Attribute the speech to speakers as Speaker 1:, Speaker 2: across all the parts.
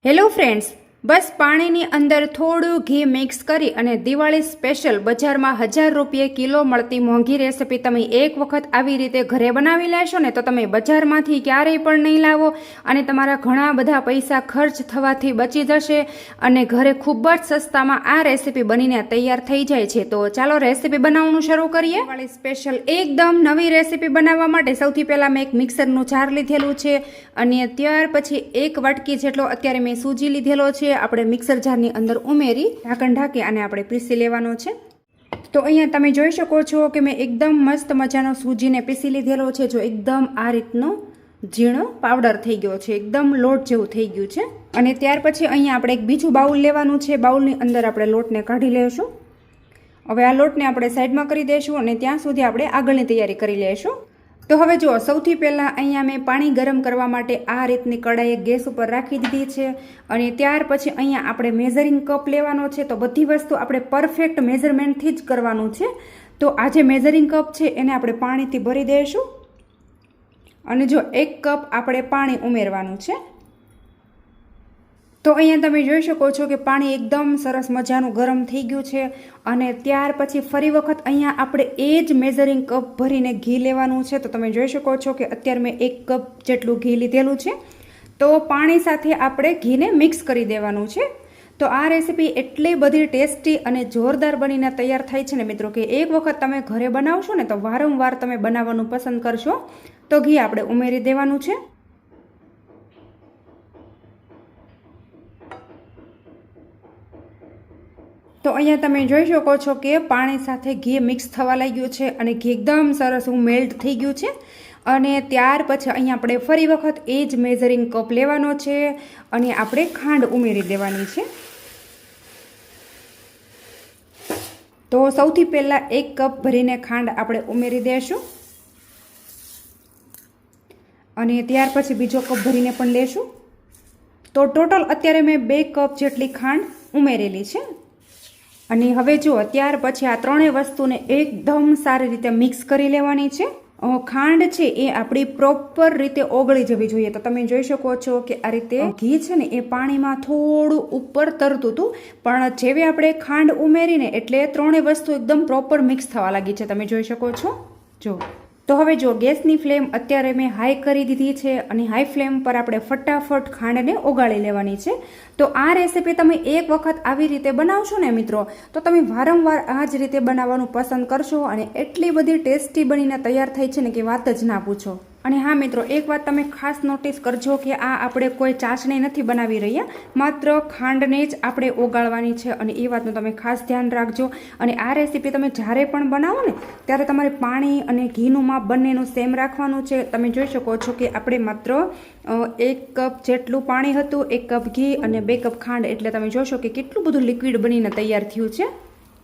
Speaker 1: Hello friends, બસ પાણીની અંદર થોડું ઘી મિક્સ કરી અને દિવાળી સ્પેશિયલ બજારમાં 1000 રૂપિયે કિલો મળતી મોંઘી રેસિપી તમે એક વખત આવી રીતે ઘરે બનાવી લેશો ને તો તમે બજારમાંથી ક્યારેય પણ નહીં લાવો અને તમારા ઘણા બધા પૈસા ખર્ચ થવાથી બચી જશે અને ઘરે ખૂબ જ સસ્તામાં આ રેસિપી બનીને તૈયાર થઈ જાય છે। તો ચાલો રેસિપી બનાવવાનું શરૂ કરીએ। દિવાળી સ્પેશિયલ એકદમ નવી રેસિપી બનાવવા માટે સૌથી પહેલાં મેં એક મિક્સરનું જાર લીધેલું છે અને ત્યાર પછી 1 વાટકી જેટલો અત્યારે મેં સૂજી લીધેલો છે। આપણે મિક્સર જારની અંદર ઉમેરી ઢાંકણ ઢાંકી અને આપણે પીસી લેવાનો છે। તો અહીંયા તમે જોઈ શકો છો કે મેં એકદમ મસ્ત મજાનો સૂજીને પીસી લીધેલો છે। જો એકદમ આ રીતનો ઝીણો પાવડર થઈ ગયો છે, એકદમ લોટ જેવું થઈ ગયું છે। અને ત્યાર પછી અહીંયા આપણે એક બીજું બાઉલ લેવાનું છે। બાઉલની અંદર આપણે લોટને કાઢી લેશું। હવે આ લોટને આપણે સાઈડમાં કરી દઈશું અને ત્યાં સુધી આપણે આગળની તૈયારી કરી લઈશું। તો હવે જુઓ, સૌથી પહેલાં અહીંયા મેં પાણી ગરમ કરવા માટે આ રીતની કડાઈ ગેસ ઉપર રાખી દીધી છે અને ત્યાર પછી અહીંયા આપણે મેઝરિંગ કપ લેવાનો છે। તો બધી વસ્તુ આપણે પરફેક્ટ મેઝરમેન્ટથી જ કરવાનું છે। તો આ જે મેઝરિંગ કપ છે એને આપણે પાણીથી ભરી દઈશું અને જો 1 કપ આપણે પાણી ઉમેરવાનું છે। તો અહીંયા તમે જોઈ શકો છો કે પાણી એકદમ સરસ મજાનું ગરમ થઈ ગયું છે અને ત્યાર પછી ફરી વખત અહીંયા આપણે એ જ મેઝરિંગ કપ ભરીને ઘી લેવાનું છે। તો તમે જોઈ શકો છો કે અત્યારે મેં 1 કપ જેટલું ઘી લીધેલું છે। તો પાણી સાથે આપણે ઘીને મિક્સ કરી દેવાનું છે। તો આ રેસીપી એટલી બધી ટેસ્ટી અને જોરદાર બનીને તૈયાર થાય છે ને મિત્રો કે એક વખત તમે ઘરે બનાવશો ને તો વારંવાર તમે બનાવવાનું પસંદ કરશો। તો ઘી આપણે ઉમેરી દેવાનું છે। તો અહીંયા તમે જોઈ શકો છો કે પાણી સાથે ઘી મિક્સ થવા લાગ્યું છે અને ઘી એકદમ સરસ મેલ્ટ થઈ ગયું છે। અને ત્યાર પછી અહીંયા આપણે ફરી વખત એ જ મેઝરિંગ કપ લેવાનો છે અને આપણે ખાંડ ઉમેરી દેવાની છે। તો સૌથી પહેલાં 1 કપ ભરીને ખાંડ આપણે ઉમેરી દઈશું અને ત્યાર પછી બીજો કપ ભરીને પણ લેશું। તો ટોટલ અત્યારે મેં 2 કપ જેટલી ખાંડ ઉમેરેલી છે। અને હવે જુઓ, ત્યાર પછી આ ત્રણેય વસ્તુને એકદમ સારી રીતે મિક્સ કરી લેવાની છે। ખાંડ છે એ આપણી પ્રોપર રીતે ઓગળી જવી જોઈએ। તો તમે જોઈ શકો છો કે આ રીતે ઘી છે ને એ પાણીમાં થોડું ઉપર તરતું હતું, પણ જેવી આપણે ખાંડ ઉમેરીને એટલે ત્રણેય વસ્તુ એકદમ પ્રોપર મિક્સ થવા લાગી છે, તમે જોઈ શકો છો। જો તો હવે જો ગેસની ફ્લેમ અત્યારે મેં હાઈ કરી દીધી છે અને હાઈ ફ્લેમ પર આપણે ફટાફટ ખાંડને ઓગાળી લેવાની છે। તો આ રેસીપી તમે એક વખત આવી રીતે બનાવશો ને મિત્રો તો તમે વારંવાર આ જ રીતે બનાવવાનું પસંદ કરશો અને એટલી બધી ટેસ્ટી બનીને તૈયાર થઈ છે ને કે વાત જ ના પૂછો। અને હા મિત્રો, એક વાત તમે ખાસ નોટિસ કરજો કે આ આપણે કોઈ ચાસણી નથી બનાવી રહ્યા, માત્ર ખાંડને જ આપણે ઓગાળવાની છે અને એ વાતનું તમે ખાસ ધ્યાન રાખજો। અને આ રેસીપી તમે જ્યારે પણ બનાવો ને ત્યારે તમારે પાણી અને ઘીનું માપ બંનેનું સેમ રાખવાનું છે। તમે જોઈ શકો છો કે આપણે માત્ર 1 કપ જેટલું પાણી હતું, 1 કપ ઘી અને 2 કપ ખાંડ, એટલે તમે જોશો કે કેટલું બધું લિક્વિડ બનીને તૈયાર થયું છે।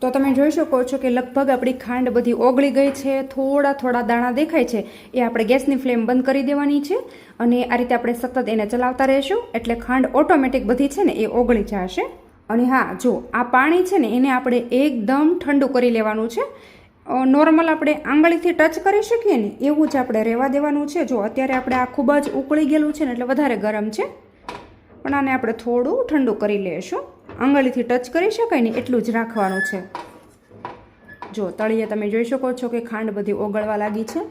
Speaker 1: તો તમે જોઈ શકો છો કે લગભગ આપણી ખાંડ બધી ઓગળી ગઈ છે। થોડા થોડા દાણા દેખાય છે, એ આપણે ગેસની ફ્લેમ બંધ કરી દેવાની છે અને આ રીતે આપણે સતત એને ચલાવતા રહીશું એટલે ખાંડ ઓટોમેટિક બધી છે ને એ ઓગળી જશે। અને હા જો, આ પાણી છે ને એને આપણે એકદમ ઠંડુ કરી લેવાનું છે। નોર્મલ આપણે આંગળીથી ટચ કરી શકીએ ને એવું જ આપણે રહેવા દેવાનું છે। જો અત્યારે આપણે આ ખૂબ જ ઉકળી ગયેલું છે ને એટલે વધારે ગરમ છે, પણ આને આપણે થોડું ઠંડુ કરી લઈશું। આંગળીથી ટચ કરી શકાય ને એટલું જ રાખવાનું છે। જો તળિયે તમે જોઈ શકો છો કે ખાંડ બધી ઓગળવા લાગી છે।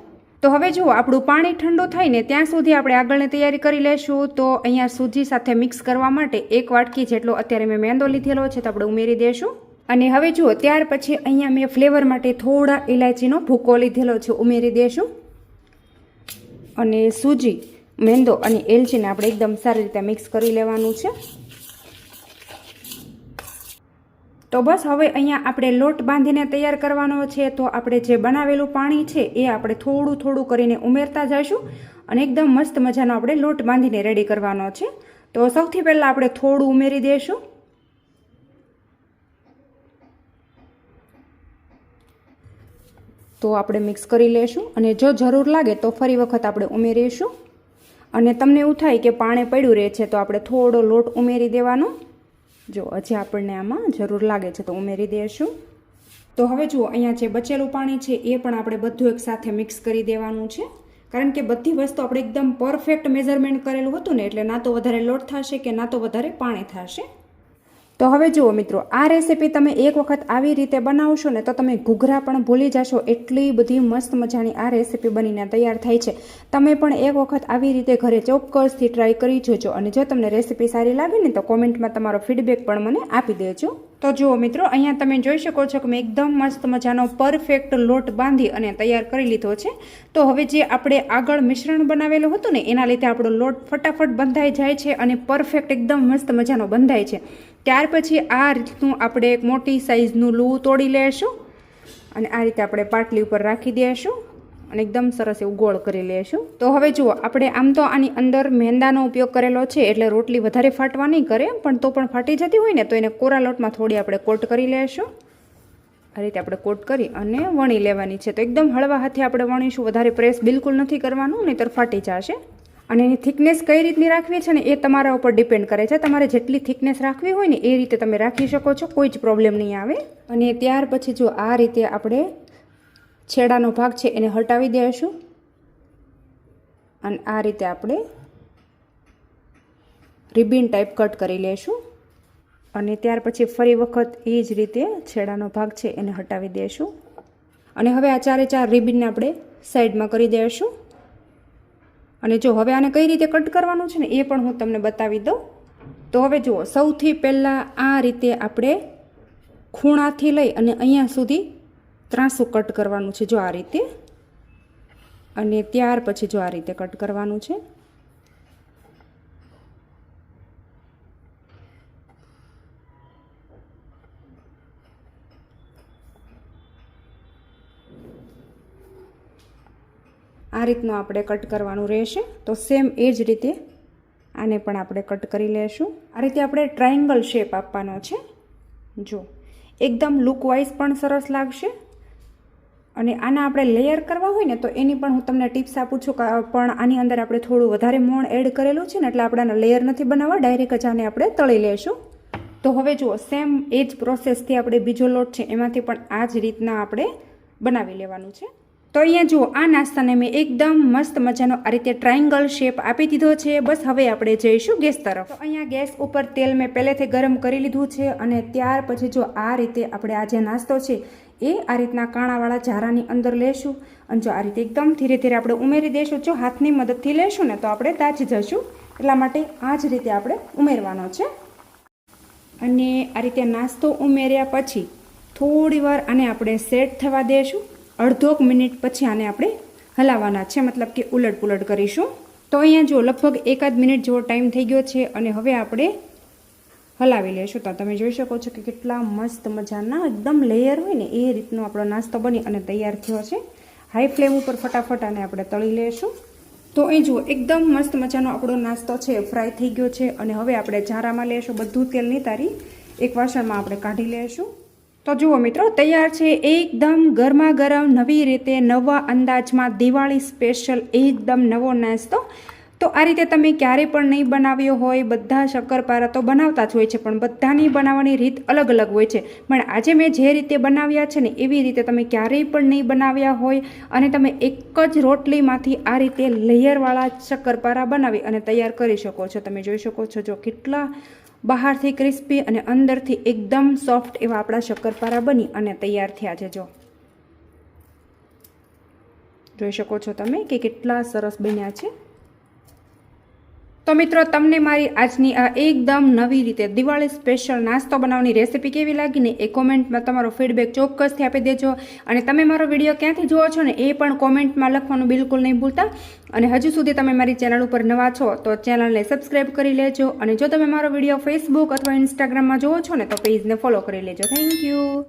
Speaker 1: તો હવે જુઓ, આપણું પાણી ઠંડુ થાય ને ત્યાં સુધી આપણે આગળની તૈયારી કરી લઈશું। તો અહીંયા સૂજી સાથે મિક્સ કરવા માટે 1 વાટકી જેટલો અત્યારે મેં મેંદો લીધેલો છે, તો આપણે ઉમેરી દઈશું। અને હવે જુઓ, ત્યાર પછી અહીંયા મેં ફ્લેવર માટે થોડા ઇલાયચીનો ભૂકો લીધેલો છે, ઉમેરી દઈશું। અને સૂજી, મેંદો અને એલચીને આપણે એકદમ સારી રીતે મિક્સ કરી લેવાનું છે। તો બસ હવે અહીંયા આપણે લોટ બાંધીને તૈયાર કરવાનો છે। તો આપણે જે બનાવેલું પાણી છે એ આપણે થોડું થોડું કરીને ઉમેરતા જઈશું અને એકદમ મસ્ત મજાનો આપણે લોટ બાંધીને રેડી કરવાનો છે। તો સૌથી પહેલાં આપણે થોડું ઉમેરી દઈશું, તો આપણે મિક્સ કરી લઈશું અને જો જરૂર લાગે તો ફરી વખત આપણે ઉમેરીશું। અને તમને એવું થાય કે પાણી પડ્યું રહે છે તો આપણે થોડો લોટ ઉમેરી દેવાનો। જો હજી આપણને આમાં જરૂર લાગે છે તો ઉમેરી દઈશું। તો હવે જુઓ, અહીંયા જે બચેલું પાણી છે એ પણ આપણે બધું એક સાથે મિક્સ કરી દેવાનું છે, કારણ કે બધી વસ્તુ આપણે એકદમ પરફેક્ટ મેઝરમેન્ટ કરેલું હતું ને, એટલે ના તો વધારે લોટ થશે કે ના તો વધારે પાણી થશે. તો હવે જુઓ મિત્રો, આ રેસીપી તમે એક વખત આવી રીતે બનાવશો ને તો તમે ઘૂઘરા પણ ભૂલી જશો, એટલી બધી મસ્ત મજાની આ રેસીપી બનીને તૈયાર થાય છે. તમે પણ એક વખત આવી રીતે ઘરે ચોક્કસથી ટ્રાય કરી જોજો, અને જો તમને રેસીપી સારી લાગે ને તો કોમેન્ટમાં તમારો ફીડબેક પણ મને આપી દેજો. તો જુઓ મિત્રો, અહીંયા તમે જોઈ શકો છો કે મેં એકદમ મસ્ત મજાનો પરફેક્ટ લોટ બાંધી અને તૈયાર કરી લીધો છે. તો હવે જે આપણે આગળ મિશ્રણ બનાવેલું હતું ને, એના લીધે આપણો લોટ ફટાફટ બંધાઈ જાય છે અને પરફેક્ટ એકદમ મસ્ત મજાનો બંધાય છે. ત્યાર પછી આ રીતનું આપણે એક મોટી સાઇઝનું લૂ તોડી લેશું અને આ રીતે આપણે પાટલી ઉપર રાખી દઈશું અને એકદમ સરસ એવું ગોળ કરી લેશું. તો હવે જુઓ, આપણે આમ તો આની અંદર મેંદાનો ઉપયોગ કરેલો છે, એટલે રોટલી વધારે ફાટવા નહીં કરે, પણ તો પણ ફાટી જતી હોય ને તો એને કોરા લોટમાં થોડી આપણે કોટ કરી લેશું. આ રીતે આપણે કોટ કરી અને વણી લેવાની છે. તો એકદમ હળવા હાથે આપણે વણીશું, વધારે પ્રેસ બિલકુલ નથી કરવાનું, નહીંતર ફાટી જશે. અને એની થિકનેસ કઈ રીતની રાખવી છે ને એ તમારા ઉપર ડિપેન્ડ કરે છે. તમારે જેટલી થિકનેસ રાખવી હોય ને એ રીતે તમે રાખી શકો છો, કોઈ જ પ્રોબ્લેમ નહીં આવે. અને ત્યાર પછી જો આ રીતે આપણે છેડાનો ભાગ છે એને હટાવી દઈશું અને આ રીતે આપણે રિબિન ટાઈપ કટ કરી લેશું. અને ત્યાર પછી ફરી વખત એ જ રીતે છેડાનો ભાગ છે એને હટાવી દઈશું. અને હવે આ ચારે ચાર રિબિનને આપણે સાઈડમાં કરી દઈશું. અને જો હવે આને કઈ રીતે કટ કરવાનું છે ને એ પણ હું તમને બતાવી દઉં. તો હવે જુઓ, સૌથી પહેલાં આ રીતે આપણે ખૂણાથી લઈ અને અહીંયા સુધી ત્રાંસું કટ કરવાનું છે, જો આ રીતે. અને ત્યાર પછી જો આ રીતે કટ કરવાનું છે. આ રીતનું આપણે કટ કરવાનું રહેશે. તો સેમ એ જ રીતે આને પણ આપણે કટ કરી લેશું. આ રીતે આપણે ટ્રાયંગલ શેપ આપવાનો છે. જો એકદમ લુકવાઇઝ પણ સરસ લાગશે. અને આના આપણે લેયર કરવા હોય ને તો એની પણ હું તમને ટિપ્સ આપું છું, પણ આની અંદર આપણે થોડું વધારે મોણ એડ કરેલું છે ને, એટલે આપણે આના લેયર નથી બનાવવા, ડાયરેક્ટ જ આને આપણે તળી લેશું. તો હવે જુઓ, સેમ એ જ પ્રોસેસથી આપણે બીજો લોટ છે એમાંથી પણ આ જ રીતના આપણે બનાવી લેવાનું છે. તો અહીંયા જુઓ, આ નાસ્તાને મેં એકદમ મસ્ત મજાનો આ રીતે ટ્રાયંગલ શેપ આપી દીધો છે. બસ હવે આપણે જઈશું ગેસ તરફ. તો અહીંયા ગેસ ઉપર તેલ મેં પહેલેથી ગરમ કરી લીધું છે. અને ત્યાર પછી જો આ રીતે આપણે આ જે નાસ્તો છે એ આ રીતના કાણાવાળા ઝારાની અંદર લેશું. અને જો આ રીતે એકદમ ધીરે ધીરે આપણે ઉમેરી દઈશું. જો હાથની મદદથી લેશું ને તો આપણે દાજી જશું, એટલા માટે આ જ રીતે આપણે ઉમેરવાનો છે. અને આ રીતે નાસ્તો ઉમેર્યા પછી થોડી વાર આને આપણે સેટ થવા દઈશું. અડધો મિનિટ પછી આને આપણે હલાવવાના છે, મતલબ કે ઉલટ પુલટ કરીશું. તો અહીંયા જો લગભગ 1 મિનિટ જેવો ટાઈમ થઈ ગયો છે અને હવે આપણે હલાવી લેશું. તો તમે જોઈ શકો છો કે કેટલા મસ્ત મજાના એકદમ લેયર હોય ને એ રીતનો આપણો નાસ્તો બની અને તૈયાર થયો છે. હાઈ ફ્લેમ ઉપર ફટાફટ આને આપણે તળી લેશું. તો અહીં જુઓ, એકદમ મસ્ત મજાનો આપણો નાસ્તો છે ફ્રાય થઈ ગયો છે. અને હવે આપણે ઝારામાં લેશું, બધું તેલ નિતારી એક વાસણમાં આપણે કાઢી લેશું. તો જુઓ મિત્રો, તૈયાર છે એકદમ ગરમા ગરમ નવી રીતે નવા અંદાજમાં દિવાળી સ્પેશિયલ એકદમ નવો નાસ્તો. તો આ રીતે તમે ક્યારેય પણ નહીં બનાવ્યો હોય. બધા શક્કરપારા તો બનાવતા જ હોય છે, પણ બધાની બનાવવાની રીત અલગ અલગ હોય છે. પણ આજે મેં જે રીતે બનાવ્યા છે ને એવી રીતે તમે ક્યારેય પણ નહીં બનાવ્યા હોય. અને તમે એક જ રોટલીમાંથી આ રીતે લેયરવાળા શક્કરપારા બનાવી અને તૈયાર કરી શકો છો. તમે જોઈ શકો છો જો કેટલા બહારથી ક્રિસ્પી અને અંદરથી એકદમ સોફ્ટ એવા આપણા શક્કરપારા બની અને તૈયાર થયા છે. જો જોઈ શકો છો તમે કે કેટલા સરસ બન્યા છે. તો મિત્રો, તમને મારી આજની આ એકદમ નવી રીતે દિવાળી સ્પેશિયલ નાસ્તો બનાવવાની રેસીપી કેવી લાગી ને એ કોમેન્ટમાં તમારો ફીડબેક ચોક્કસથી આપી દેજો. અને તમે મારો વિડીયો ક્યાંથી જુઓ છો ને એ પણ કોમેન્ટમાં લખવાનું બિલકુલ નહીં ભૂલતા. અને હજુ સુધી તમે મારી ચેનલ ઉપર નવા છો તો ચેનલને સબસ્ક્રાઈબ કરી લેજો. અને જો તમે મારો વિડીયો ફેસબુક અથવા ઇન્સ્ટાગ્રામમાં જુઓ છો ને તો પેજને ફોલો કરી લેજો. Thank you.